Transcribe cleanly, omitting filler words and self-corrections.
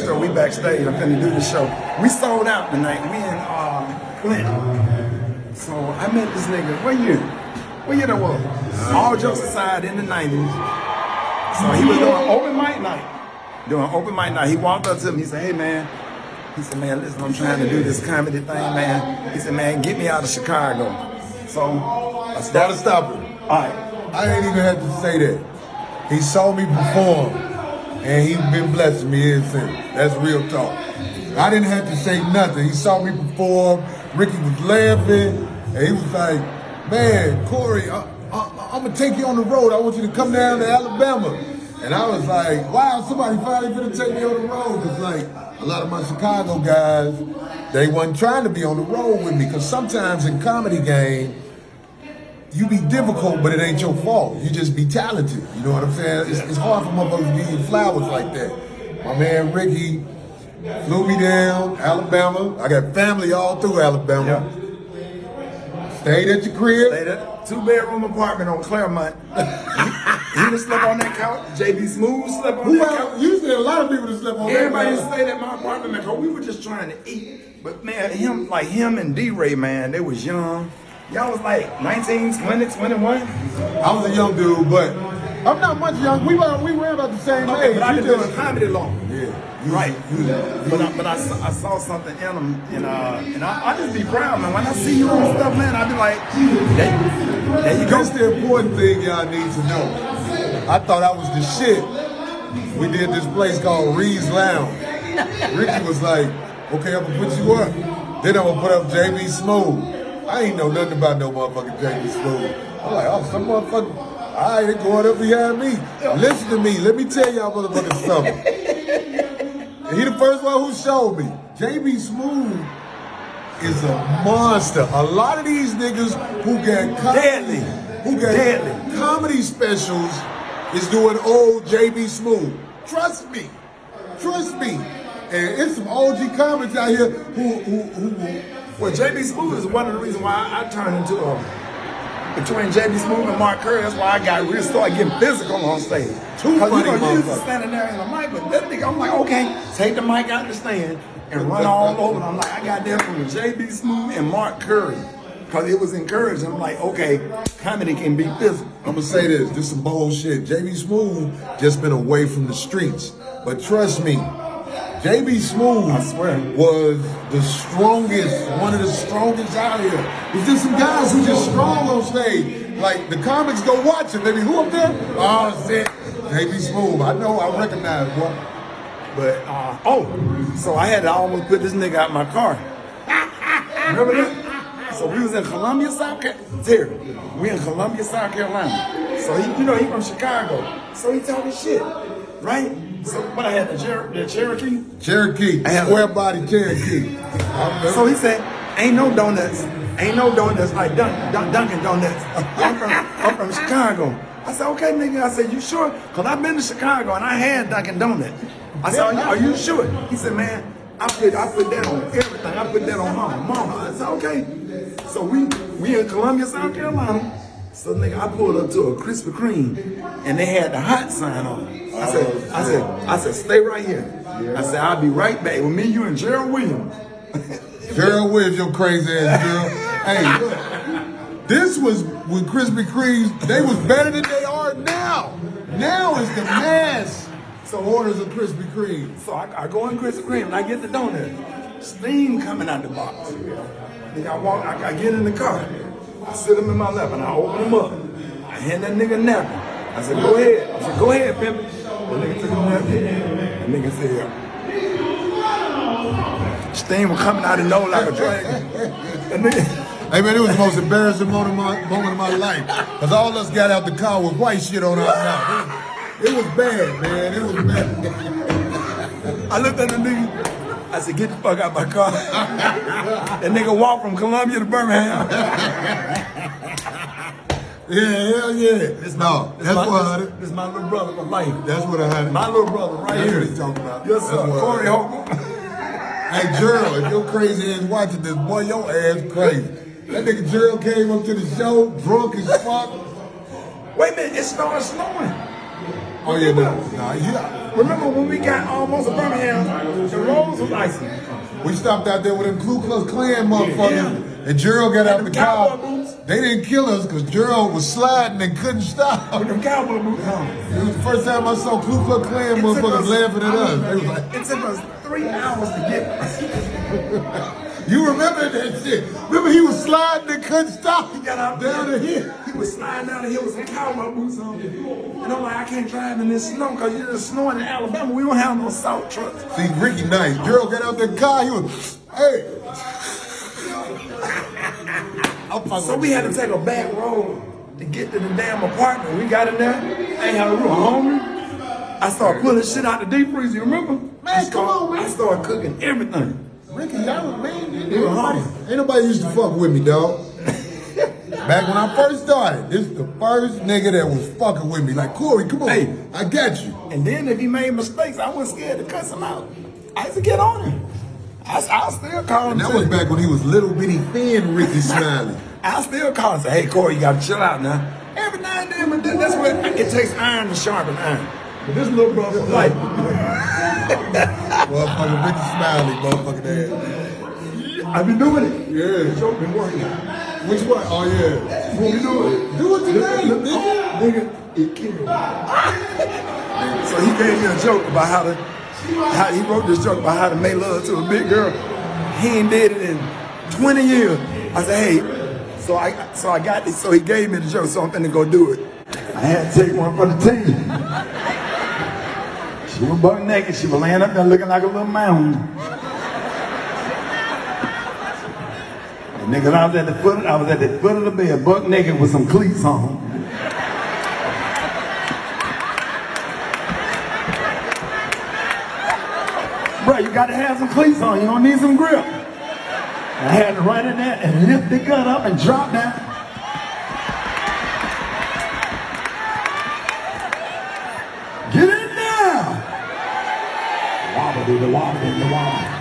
Castro. We backstage. I'm finna do the show. We sold out tonight. We in Clinton. So I met this nigga. What year that was? All jokes aside, in the 90s. So he was doing open mic night. He walked up to me. He said, "Hey man." He said, "Man, listen, I'm trying to do this comedy thing, man." He said, "Man, get me out of Chicago." So I Gotta stop it. All right. I ain't even had to say that. He saw me perform, and he's been blessing me ever since. That's real talk. I didn't have to say nothing. He saw me perform. Ricky was laughing, and he was like, "Man, Corey, I'm gonna take you on the road. I want you to come down to Alabama." And I was like, "Wow, somebody finally gonna take me on the road." Cause like a lot of my Chicago guys, they wasn't trying to be on the road with me. Cause sometimes in comedy game, you be difficult, but it ain't your fault. You just be talented. You know what I'm saying? It's hard for motherfuckers to give you flowers like that. My man Ricky flew me down, Alabama. I got family all through Alabama. Yeah. Stayed at your crib. Stayed at a 2-bedroom apartment on Claremont. He would sleep on that couch. JB Smooth slept on that couch. Usually a lot of people that slept on Everybody that couch. stayed at my apartment because we were just trying to eat. But man, him and D-Ray, man, they was young. Y'all was like 19, 20, 21. I was a young dude, but I'm not much young. We were about the same Okay, age. but I've been doing comedy long. Yeah. Right. But I saw something in them, and I just be proud, man. When I see you on stuff, man, I be like, there you go. That's the important thing y'all need to know. I thought I was the shit. We did this place called Reed's Lounge. Ricky was like, "Okay, I'm gonna put you up. Then I'm gonna put up JB Smooth." I ain't know nothing about no motherfucking JB Smooth. I'm like, "Oh, some motherfucker, all right, they going up behind me. Listen to me. Let me tell y'all motherfuckers something." And he the first one who showed me. JB Smooth is a monster. A lot of these niggas who got comedy specials is doing old JB Smooth. Trust me. And it's some OG comics out here who Well, JB Smooth is one of the reasons why I turned into between JB Smooth and Mark Curry. That's why I started getting physical on stage. Too funny, you used to motherfucker. standing there in the mic, but that nigga, I'm like, okay, take the mic out the stand and run all over. I'm like, I got that from JB Smooth and Mark Curry. Because it was encouraging. I'm like, okay, comedy can be physical. I'm gonna say this is some bold shit. JB Smooth just been away from the streets. But trust me, JB Smooth, I swear, was the strongest, one of the strongest out here. There's just some guys who just strong on stage. Like the comics go watch it, baby. Who up there? Oh, shit. JB Smooth. I know, I recognize, boy. But, so I had to almost put this nigga out my car. Remember that? So we was in Columbia, South Carolina. Terry, we in Columbia, South Carolina. So he from Chicago. So he talking shit, right? So what I had, the Cherokee? Cherokee, square body Cherokee. So he said, ain't no donuts like Dunkin' Donuts. I'm from Chicago. I said, okay, nigga. I said, you sure? Because I've been to Chicago and I had Dunkin' Donuts. I said, are you sure? He said, man, I put that on everything. I put that on mama. I said, okay. So we in Columbia, South Carolina. So nigga, I pulled up to a Krispy Kreme and they had the hot sign on it. I said, stay right here. I said, I'll be right back with me, you, and Gerald Williams. Gerald Williams, your crazy ass girl. Hey, look, this was when Krispy Kremes, they was better than they are now. Now is the mass. So orders of Krispy Kreme. So I go in Krispy Kreme and I get the donut. Steam coming out the box. Then I get in the car. I sit them in my lap and I open them up. I hand that nigga a napkin. I said, go ahead. I said, go ahead, pimp. The nigga took a napkin. The nigga said, steam was coming out of nose like a dragon. Hey man, it was the most embarrassing moment of my life. Cause all of us got out the car with white shit on our mouth. It was bad, man. It was bad. I looked at the nigga. I said, get the fuck out my car. That nigga walked from Columbia to Birmingham. Yeah, hell yeah. This is my little brother for life. That's what I had. My little brother right That's here. what he's talking about. Yes, sir. Corey Hogan. Hey, Gerald, if your crazy ass watching this, boy, your ass crazy. That nigga Gerald came up to the show, drunk as fuck. Wait a minute, it started snowing. Oh yeah, nah, yeah. Remember when we got almost to Birmingham, the roads was icy. We stopped out there with them Ku Klux Klan motherfuckers, and Gerald got out the car. They didn't kill us because Gerald was sliding and couldn't stop. With them cowboy boots on. It was the first time I saw Ku Klux Klan motherfuckers laughing at us. They was like, It took us 3 hours to get. you remember that shit? Remember he was sliding and couldn't stop. He got out down the hill. He was sliding down the hill with some cowboy boots on. And I'm like, I can't drive in this snow because you're snowing in Alabama. We don't have no salt trucks. See, Ricky nice. Gerald got out the car. He was, hey. So we had to take a back road to get to the damn apartment. We got in there. I ain't had a room. Hungry. I started pulling shit out the deep freezer. You remember? Man, come on, man. I started cooking everything. Ricky, y'all, man, ain't nobody used to fuck with me, dog. Back when I first started, this is the first nigga that was fucking with me. Like, Corey, come on, Hey. I got you. And then if he made mistakes, I wasn't scared to cuss him out. I used to get on him. I'll still call him. And that was back when he was little bitty thin Ricky Smiley. I'll still call and say, hey, Corey, you got to chill out now. Every now and then, but then that's what it takes iron to sharpen iron. But this little brother was like, Motherfucking Ricky Smiley, motherfucking ass. I been doing it. Yeah. The joke been working. Which one? Oh, yeah. What we doing? Do what you name, nigga. Nigga, it killed me. So he gave me a joke about how he wrote this joke about how to make love to a big girl. He ain't did it in 20 years. I said, hey, so I got this. So he gave me the joke, so I'm finna go do it. I had to take one for the team. She was buck naked. She was laying up there looking like a little mound. And nigga, I was at the foot of the bed, buck naked with some cleats on. Bro, you got to have some cleats on. You don't need some grip. I had to run in there and lift the gun up and drop down. Get in there! Wobble, the wobble, the wobble.